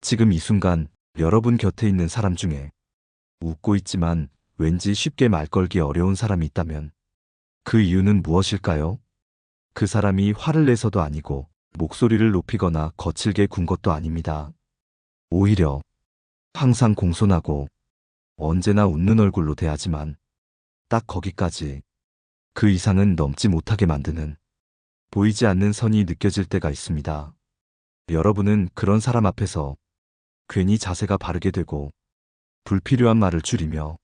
지금 이 순간 여러분 곁에 있는 사람 중에 웃고 있지만 왠지 쉽게 말 걸기 어려운 사람이 있다면 그 이유는 무엇일까요? 그 사람이 화를 내서도 아니고 목소리를 높이거나 거칠게 군 것도 아닙니다. 오히려 항상 공손하고 언제나 웃는 얼굴로 대하지만 딱 거기까지, 그 이상은 넘지 못하게 만드는 보이지 않는 선이 느껴질 때가 있습니다. 여러분은 그런 사람 앞에서 괜히 자세가 바르게 되고 불필요한 말을 줄이며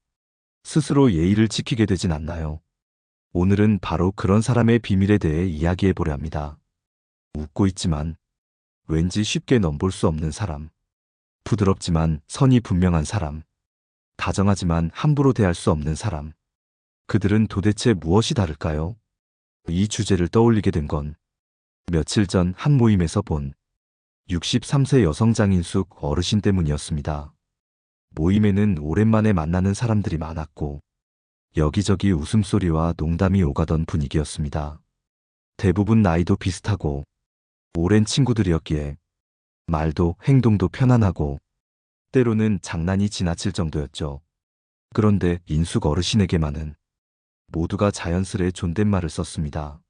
스스로 예의를 지키게 되진 않나요? 오늘은 바로 그런 사람의 비밀에 대해 이야기해 보려 합니다. 웃고 있지만 왠지 쉽게 넘볼 수 없는 사람, 부드럽지만 선이 분명한 사람, 다정하지만 함부로 대할 수 없는 사람. 그들은 도대체 무엇이 다를까요? 이 주제를 떠올리게 된 건 며칠 전 한 모임에서 본 63세 여성 장인숙 어르신 때문이었습니다. 모임에는 오랜만에 만나는 사람들이 많았고 여기저기 웃음소리와 농담이 오가던 분위기였습니다. 대부분 나이도 비슷하고 오랜 친구들이었기에 말도 행동도 편안하고 때로는 장난이 지나칠 정도였죠. 그런데 인숙 어르신에게만은 모두가 자연스레 존댓말을 썼습니다.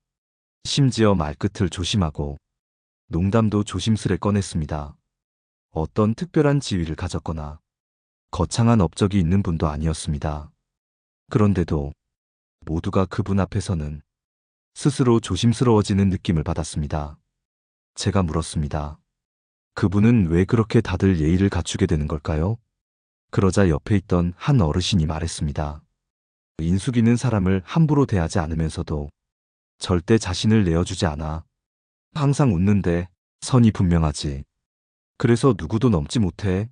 심지어 말끝을 조심하고 농담도 조심스레 꺼냈습니다. 어떤 특별한 지위를 가졌거나 거창한 업적이 있는 분도 아니었습니다. 그런데도 모두가 그분 앞에서는 스스로 조심스러워지는 느낌을 받았습니다. 제가 물었습니다. 그분은 왜 그렇게 다들 예의를 갖추게 되는 걸까요? 그러자 옆에 있던 한 어르신이 말했습니다. 인숙이는 사람을 함부로 대하지 않으면서도 절대 자신을 내어주지 않아. 항상 웃는데 선이 분명하지. 그래서 누구도 넘지 못해.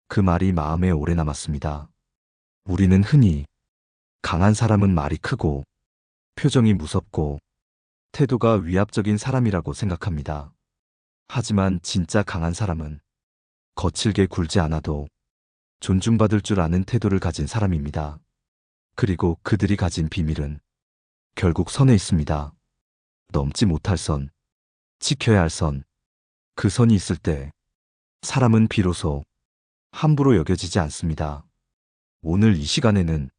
그 말이 마음에 오래 남았습니다. 우리는 흔히 강한 사람은 말이 크고 표정이 무섭고 태도가 위압적인 사람이라고 생각합니다. 하지만 진짜 강한 사람은 거칠게 굴지 않아도 존중받을 줄 아는 태도를 가진 사람입니다. 그리고 그들이 가진 비밀은 결국 선에 있습니다. 넘지 못할 선, 지켜야 할 선. 그 선이 있을 때 사람은 비로소 함부로 여겨지지 않습니다. 오늘 이 시간에는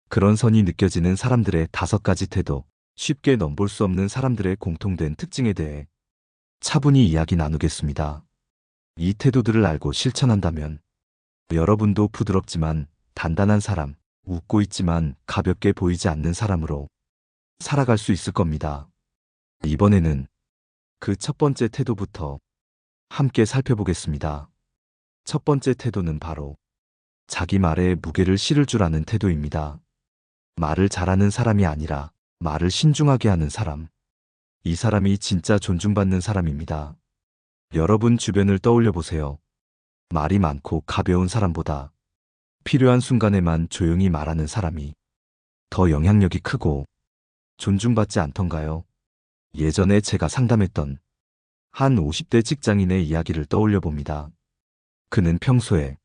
그런 선이 느껴지는 사람들의 5가지 태도, 쉽게 넘볼 수 없는 사람들의 공통된 특징에 대해 차분히 이야기 나누겠습니다. 이 태도들을 알고 실천한다면 여러분도 부드럽지만 단단한 사람, 웃고 있지만 가볍게 보이지 않는 사람으로 살아갈 수 있을 겁니다. 이번에는 그 첫 번째 태도부터 함께 살펴보겠습니다. 첫 번째 태도는 바로 자기 말에 무게를 실을 줄 아는 태도입니다. 말을 잘하는 사람이 아니라 말을 신중하게 하는 사람. 이 사람이 진짜 존중받는 사람입니다. 여러분 주변을 떠올려 보세요. 말이 많고 가벼운 사람보다 필요한 순간에만 조용히 말하는 사람이 더 영향력이 크고 존중받지 않던가요? 예전에 제가 상담했던 한 50대 직장인의 이야기를 떠올려 봅니다. 그는 평소에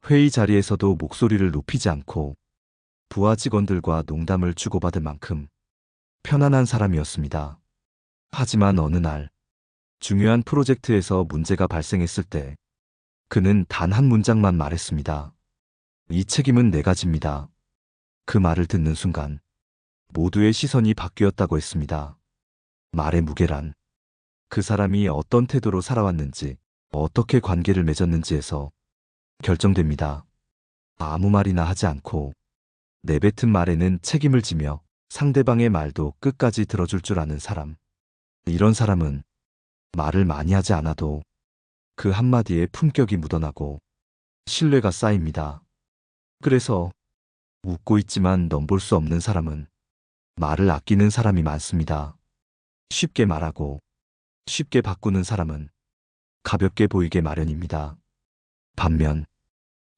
회의 자리에서도 목소리를 높이지 않고 부하 직원들과 농담을 주고받을 만큼 편안한 사람이었습니다. 하지만 어느 날 중요한 프로젝트에서 문제가 발생했을 때 그는 단 한 문장만 말했습니다. 이 책임은 내가 집니다. 그 말을 듣는 순간 모두의 시선이 바뀌었다고 했습니다. 말의 무게란 그 사람이 어떤 태도로 살아왔는지, 어떻게 관계를 맺었는지에서 결정됩니다. 아무 말이나 하지 않고 내뱉은 말에는 책임을 지며 상대방의 말도 끝까지 들어줄 줄 아는 사람. 이런 사람은 말을 많이 하지 않아도 그 한마디에 품격이 묻어나고 신뢰가 쌓입니다. 그래서 웃고 있지만 넘볼 수 없는 사람은 말을 아끼는 사람이 많습니다. 쉽게 말하고 쉽게 바꾸는 사람은 가볍게 보이게 마련입니다. 반면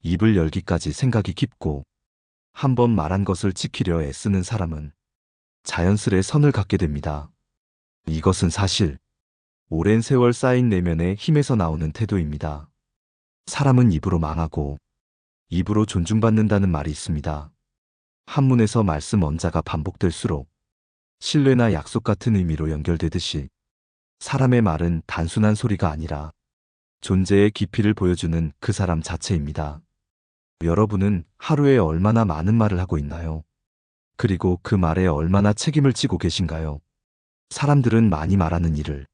입을 열기까지 생각이 깊고 한 번 말한 것을 지키려 애쓰는 사람은 자연스레 선을 갖게 됩니다. 이것은 사실 오랜 세월 쌓인 내면의 힘에서 나오는 태도입니다. 사람은 입으로 망하고 입으로 존중받는다는 말이 있습니다. 한문에서 말씀 언자가 반복될수록 신뢰나 약속 같은 의미로 연결되듯이 사람의 말은 단순한 소리가 아니라 존재의 깊이를 보여주는 그 사람 자체입니다. 여러분은 하루에 얼마나 많은 말을 하고 있나요? 그리고 그 말에 얼마나 책임을 지고 계신가요? 사람들은 많이 말하는 일을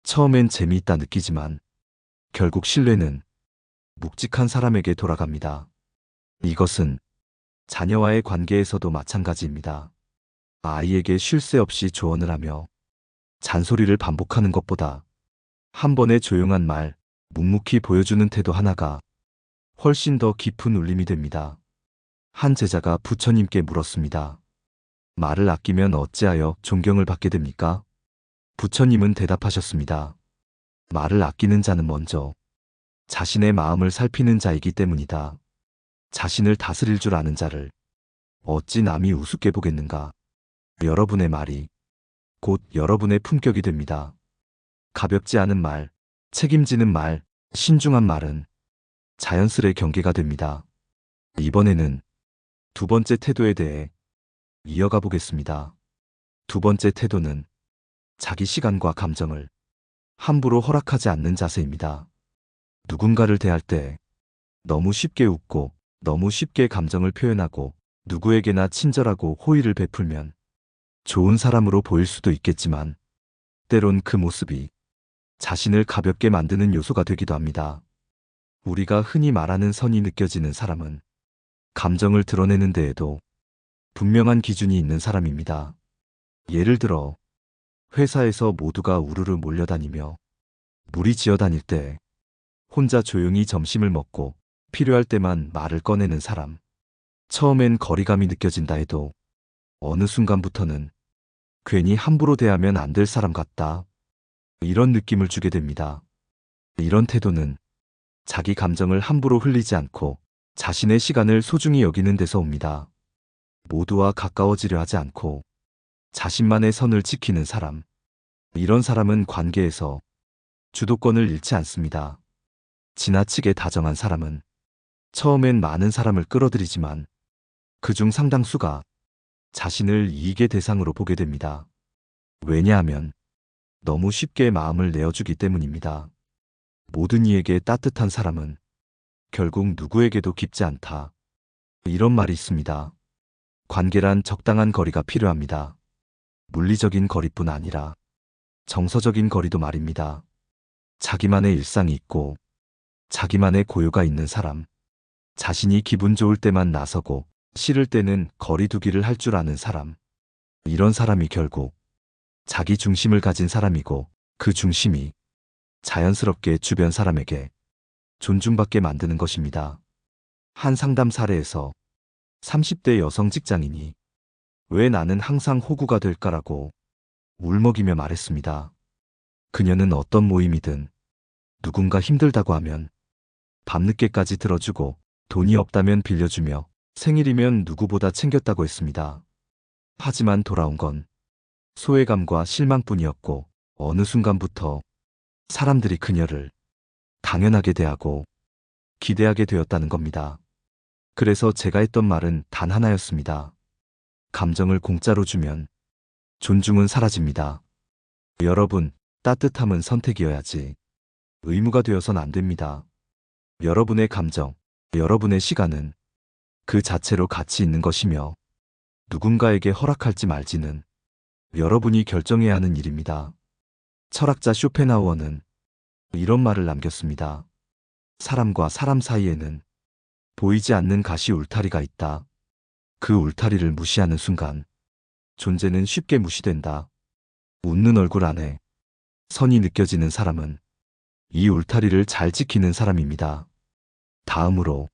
처음엔 재미있다 느끼지만 결국 신뢰는 묵직한 사람에게 돌아갑니다. 이것은 자녀와의 관계에서도 마찬가지입니다. 아이에게 쉴 새 없이 조언을 하며 잔소리를 반복하는 것보다 한 번의 조용한 말, 묵묵히 보여주는 태도 하나가 훨씬 더 깊은 울림이 됩니다. 한 제자가 부처님께 물었습니다. 말을 아끼면 어찌하여 존경을 받게 됩니까? 부처님은 대답하셨습니다. 말을 아끼는 자는 먼저 자신의 마음을 살피는 자이기 때문이다. 자신을 다스릴 줄 아는 자를 어찌 남이 우습게 보겠는가? 여러분의 말이 곧 여러분의 품격이 됩니다. 가볍지 않은 말, 책임지는 말, 신중한 말은 자연스레 경계가 됩니다. 이번에는 두 번째 태도에 대해 이어가 보겠습니다. 두 번째 태도는 자기 시간과 감정을 함부로 허락하지 않는 자세입니다. 누군가를 대할 때 너무 쉽게 웃고 너무 쉽게 감정을 표현하고 누구에게나 친절하고 호의를 베풀면 좋은 사람으로 보일 수도 있겠지만 때론 그 모습이 자신을 가볍게 만드는 요소가 되기도 합니다. 우리가 흔히 말하는 선이 느껴지는 사람은 감정을 드러내는 데에도 분명한 기준이 있는 사람입니다. 예를 들어 회사에서 모두가 우르르 몰려다니며 무리지어 다닐 때 혼자 조용히 점심을 먹고 필요할 때만 말을 꺼내는 사람. 처음엔 거리감이 느껴진다 해도 어느 순간부터는 괜히 함부로 대하면 안 될 사람 같다. 이런 느낌을 주게 됩니다. 이런 태도는 자기 감정을 함부로 흘리지 않고 자신의 시간을 소중히 여기는 데서 옵니다. 모두와 가까워지려 하지 않고 자신만의 선을 지키는 사람. 이런 사람은 관계에서 주도권을 잃지 않습니다. 지나치게 다정한 사람은 처음엔 많은 사람을 끌어들이지만 그중 상당수가 자신을 이익의 대상으로 보게 됩니다. 왜냐하면 너무 쉽게 마음을 내어주기 때문입니다. 모든 이에게 따뜻한 사람은 결국 누구에게도 깊지 않다. 이런 말이 있습니다. 관계란 적당한 거리가 필요합니다. 물리적인 거리뿐 아니라 정서적인 거리도 말입니다. 자기만의 일상이 있고 자기만의 고요가 있는 사람. 자신이 기분 좋을 때만 나서고 싫을 때는 거리 두기를 할 줄 아는 사람. 이런 사람이 결국 자기 중심을 가진 사람이고 그 중심이 자연스럽게 주변 사람에게 존중받게 만드는 것입니다. 한 상담 사례에서 30대 여성 직장인이 왜 나는 항상 호구가 될까라고 울먹이며 말했습니다. 그녀는 어떤 모임이든 누군가 힘들다고 하면 밤늦게까지 들어주고 돈이 없다면 빌려주며 생일이면 누구보다 챙겼다고 했습니다. 하지만 돌아온 건 소외감과 실망뿐이었고 어느 순간부터 사람들이 그녀를 당연하게 대하고 기대하게 되었다는 겁니다. 그래서 제가 했던 말은 단 하나였습니다. 감정을 공짜로 주면 존중은 사라집니다. 여러분, 따뜻함은 선택이어야지 의무가 되어선 안 됩니다. 여러분의 감정, 여러분의 시간은 그 자체로 가치 있는 것이며 누군가에게 허락할지 말지는 여러분이 결정해야 하는 일입니다. 철학자 쇼펜하우어는 이런 말을 남겼습니다. 사람과 사람 사이에는 보이지 않는 가시 울타리가 있다. 그 울타리를 무시하는 순간 존재는 쉽게 무시된다. 웃는 얼굴 안에 선이 느껴지는 사람은 이 울타리를 잘 지키는 사람입니다. 다음으로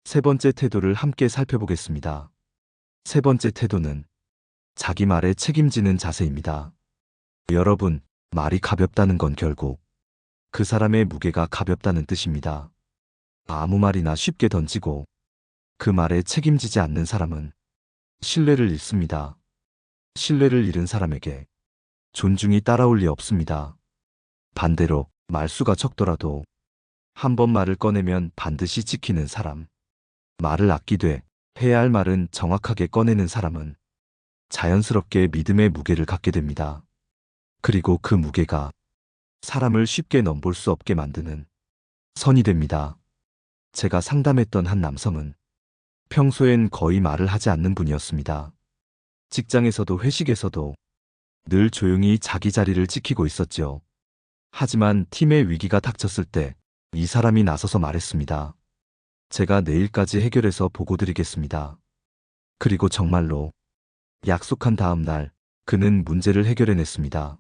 세 번째 태도를 함께 살펴보겠습니다. 세 번째 태도는 자기 말에 책임지는 자세입니다. 여러분, 말이 가볍다는 건 결국 그 사람의 무게가 가볍다는 뜻입니다. 아무 말이나 쉽게 던지고 그 말에 책임지지 않는 사람은 신뢰를 잃습니다. 신뢰를 잃은 사람에게 존중이 따라올 리 없습니다. 반대로 말수가 적더라도 한 번 말을 꺼내면 반드시 지키는 사람. 말을 아끼되 해야 할 말은 정확하게 꺼내는 사람은 자연스럽게 믿음의 무게를 갖게 됩니다. 그리고 그 무게가 사람을 쉽게 넘볼 수 없게 만드는 선이 됩니다. 제가 상담했던 한 남성은 평소엔 거의 말을 하지 않는 분이었습니다. 직장에서도 회식에서도 늘 조용히 자기 자리를 지키고 있었죠. 하지만 팀의 위기가 닥쳤을 때 이 사람이 나서서 말했습니다. 제가 내일까지 해결해서 보고 드리겠습니다. 그리고 정말로 약속한 다음 날 그는 문제를 해결해냈습니다.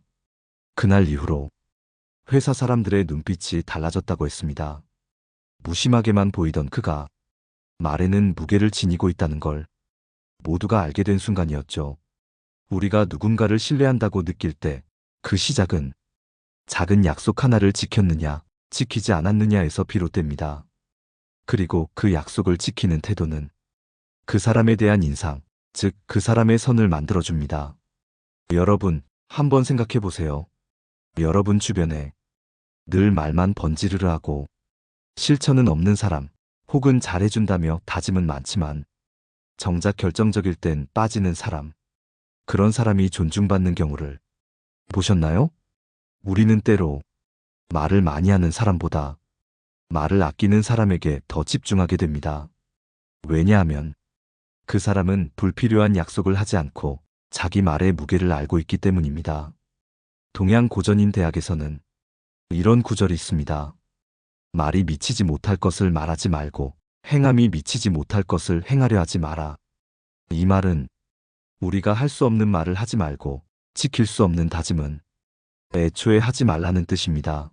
그날 이후로 회사 사람들의 눈빛이 달라졌다고 했습니다. 무심하게만 보이던 그가 말에는 무게를 지니고 있다는 걸 모두가 알게 된 순간이었죠. 우리가 누군가를 신뢰한다고 느낄 때 그 시작은 작은 약속 하나를 지켰느냐, 지키지 않았느냐에서 비롯됩니다. 그리고 그 약속을 지키는 태도는 그 사람에 대한 인상, 즉 그 사람의 선을 만들어줍니다. 여러분, 한번 생각해 보세요. 여러분 주변에 늘 말만 번지르르 하고 실천은 없는 사람, 혹은 잘해준다며 다짐은 많지만 정작 결정적일 땐 빠지는 사람, 그런 사람이 존중받는 경우를 보셨나요? 우리는 때로 말을 많이 하는 사람보다 말을 아끼는 사람에게 더 집중하게 됩니다. 왜냐하면 그 사람은 불필요한 약속을 하지 않고 자기 말의 무게를 알고 있기 때문입니다. 동양 고전인 대학에서는 이런 구절이 있습니다. 말이 미치지 못할 것을 말하지 말고 행함이 미치지 못할 것을 행하려 하지 마라. 이 말은 우리가 할 수 없는 말을 하지 말고 지킬 수 없는 다짐은 애초에 하지 말라는 뜻입니다.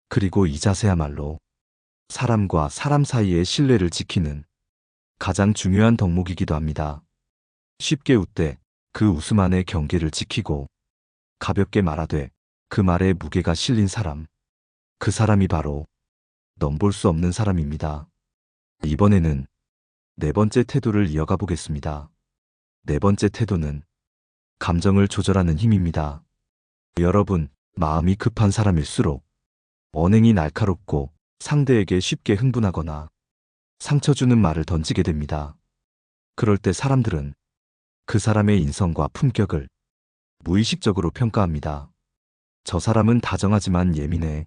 그리고 이 자세야말로 사람과 사람 사이의 신뢰를 지키는 가장 중요한 덕목이기도 합니다. 쉽게 웃되 그 웃음 안에 경계를 지키고 가볍게 말하되 그 말에 무게가 실린 사람, 그 사람이 바로 넘볼 수 없는 사람입니다. 이번에는 네 번째 태도를 이어가 보겠습니다. 네 번째 태도는 감정을 조절하는 힘입니다. 여러분, 마음이 급한 사람일수록 언행이 날카롭고 상대에게 쉽게 흥분하거나 상처 주는 말을 던지게 됩니다. 그럴 때 사람들은 그 사람의 인성과 품격을 무의식적으로 평가합니다. 저 사람은 다정하지만 예민해.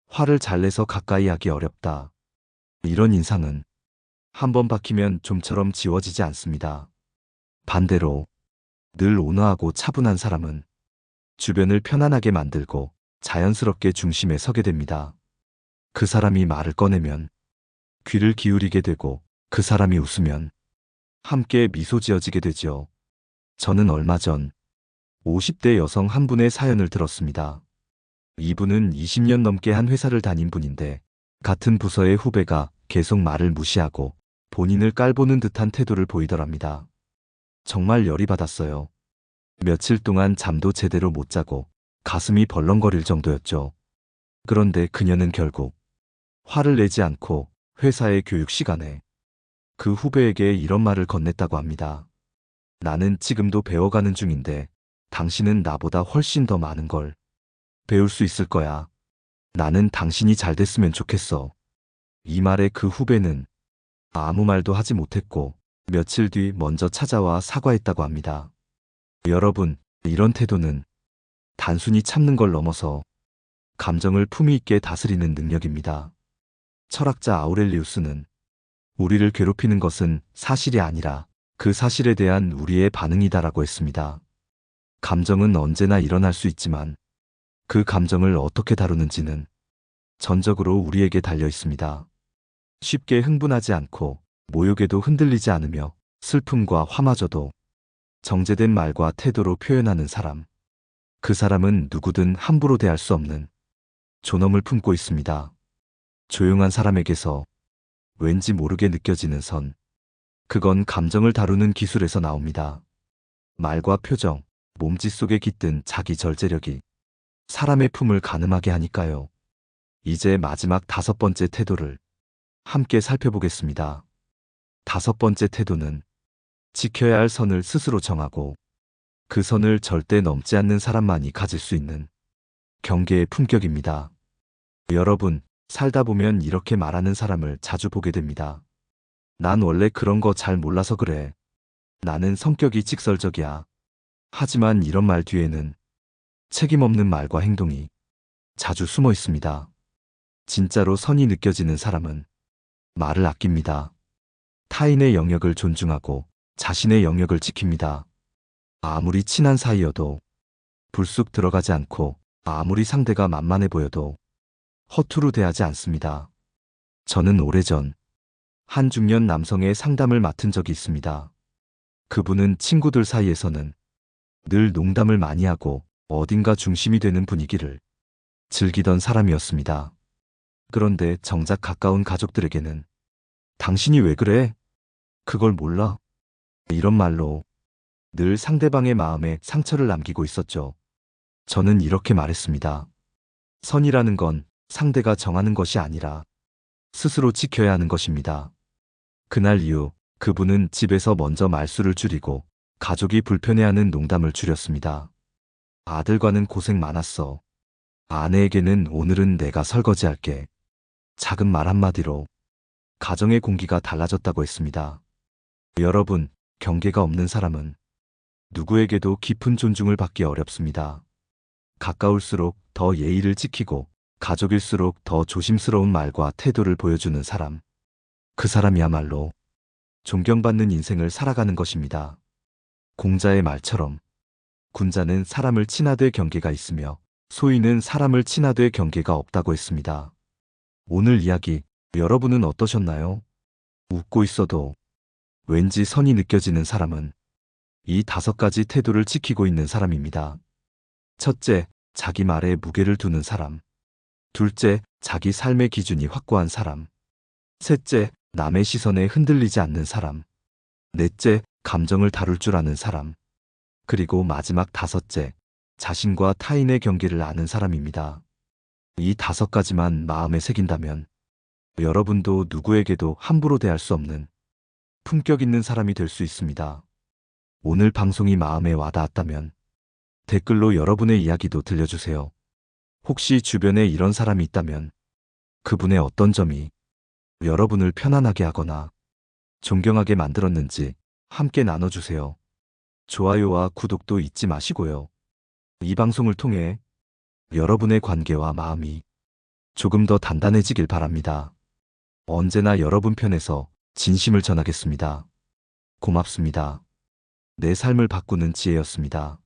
화를 잘 내서 가까이 하기 어렵다. 이런 인상은 한번 박히면 좀처럼 지워지지 않습니다. 반대로 늘 온화하고 차분한 사람은 주변을 편안하게 만들고 자연스럽게 중심에 서게 됩니다. 그 사람이 말을 꺼내면 귀를 기울이게 되고 그 사람이 웃으면 함께 미소 지어지게 되죠. 저는 얼마 전 50대 여성 한 분의 사연을 들었습니다. 이분은 20년 넘게 한 회사를 다닌 분인데 같은 부서의 후배가 계속 말을 무시하고 본인을 깔보는 듯한 태도를 보이더랍니다. 정말 열이 받았어요. 며칠 동안 잠도 제대로 못 자고 가슴이 벌렁거릴 정도였죠. 그런데 그녀는 결국 화를 내지 않고 회사의 교육 시간에 그 후배에게 이런 말을 건넸다고 합니다. 나는 지금도 배워가는 중인데 당신은 나보다 훨씬 더 많은 걸 배울 수 있을 거야. 나는 당신이 잘 됐으면 좋겠어. 이 말에 그 후배는 아무 말도 하지 못했고 며칠 뒤 먼저 찾아와 사과했다고 합니다. 여러분, 이런 태도는 단순히 참는 걸 넘어서 감정을 품위 있게 다스리는 능력입니다. 철학자 아우렐리우스는 우리를 괴롭히는 것은 사실이 아니라 그 사실에 대한 우리의 반응이다라고 했습니다. 감정은 언제나 일어날 수 있지만 그 감정을 어떻게 다루는지는 전적으로 우리에게 달려 있습니다. 쉽게 흥분하지 않고 모욕에도 흔들리지 않으며 슬픔과 화마저도 정제된 말과 태도로 표현하는 사람. 그 사람은 누구든 함부로 대할 수 없는 존엄을 품고 있습니다. 조용한 사람에게서 왠지 모르게 느껴지는 선. 그건 감정을 다루는 기술에서 나옵니다. 말과 표정, 몸짓 속에 깃든 자기 절제력이 사람의 품을 가늠하게 하니까요. 이제 마지막 다섯 번째 태도를 함께 살펴보겠습니다. 다섯 번째 태도는 지켜야 할 선을 스스로 정하고 그 선을 절대 넘지 않는 사람만이 가질 수 있는 경계의 품격입니다. 여러분, 살다 보면 이렇게 말하는 사람을 자주 보게 됩니다. 난 원래 그런 거 잘 몰라서 그래. 나는 성격이 직설적이야. 하지만 이런 말 뒤에는 책임 없는 말과 행동이 자주 숨어 있습니다. 진짜로 선이 느껴지는 사람은 말을 아낍니다. 타인의 영역을 존중하고 자신의 영역을 지킵니다. 아무리 친한 사이여도 불쑥 들어가지 않고 아무리 상대가 만만해 보여도 허투루 대하지 않습니다. 저는 오래전 한 중년 남성의 상담을 맡은 적이 있습니다. 그분은 친구들 사이에서는 늘 농담을 많이 하고 어딘가 중심이 되는 분위기를 즐기던 사람이었습니다. 그런데 정작 가까운 가족들에게는 당신이 왜 그래? 그걸 몰라? 이런 말로 늘 상대방의 마음에 상처를 남기고 있었죠. 저는 이렇게 말했습니다. 선이라는 건 상대가 정하는 것이 아니라 스스로 지켜야 하는 것입니다. 그날 이후 그분은 집에서 먼저 말수를 줄이고 가족이 불편해하는 농담을 줄였습니다. 아들과는 고생 많았어. 아내에게는 오늘은 내가 설거지할게. 작은 말 한마디로 가정의 공기가 달라졌다고 했습니다. 여러분, 경계가 없는 사람은 누구에게도 깊은 존중을 받기 어렵습니다. 가까울수록 더 예의를 지키고 가족일수록 더 조심스러운 말과 태도를 보여주는 사람. 그 사람이야말로 존경받는 인생을 살아가는 것입니다. 공자의 말처럼 군자는 사람을 친하되 경계가 있으며 소인은 사람을 친하되 경계가 없다고 했습니다. 오늘 이야기 여러분은 어떠셨나요? 웃고 있어도 왠지 선이 느껴지는 사람은 이 5가지 태도를 지키고 있는 사람입니다. 첫째, 자기 말에 무게를 두는 사람. 둘째, 자기 삶의 기준이 확고한 사람. 셋째, 남의 시선에 흔들리지 않는 사람. 넷째, 감정을 다룰 줄 아는 사람. 그리고 마지막 5째, 자신과 타인의 경계를 아는 사람입니다. 이 5가지만 마음에 새긴다면 여러분도 누구에게도 함부로 대할 수 없는 품격 있는 사람이 될 수 있습니다. 오늘 방송이 마음에 와닿았다면 댓글로 여러분의 이야기도 들려주세요. 혹시 주변에 이런 사람이 있다면 그분의 어떤 점이 여러분을 편안하게 하거나 존경하게 만들었는지 함께 나눠주세요. 좋아요와 구독도 잊지 마시고요. 이 방송을 통해 여러분의 관계와 마음이 조금 더 단단해지길 바랍니다. 언제나 여러분 편에서 진심을 전하겠습니다. 고맙습니다. 내 삶을 바꾸는 지혜였습니다.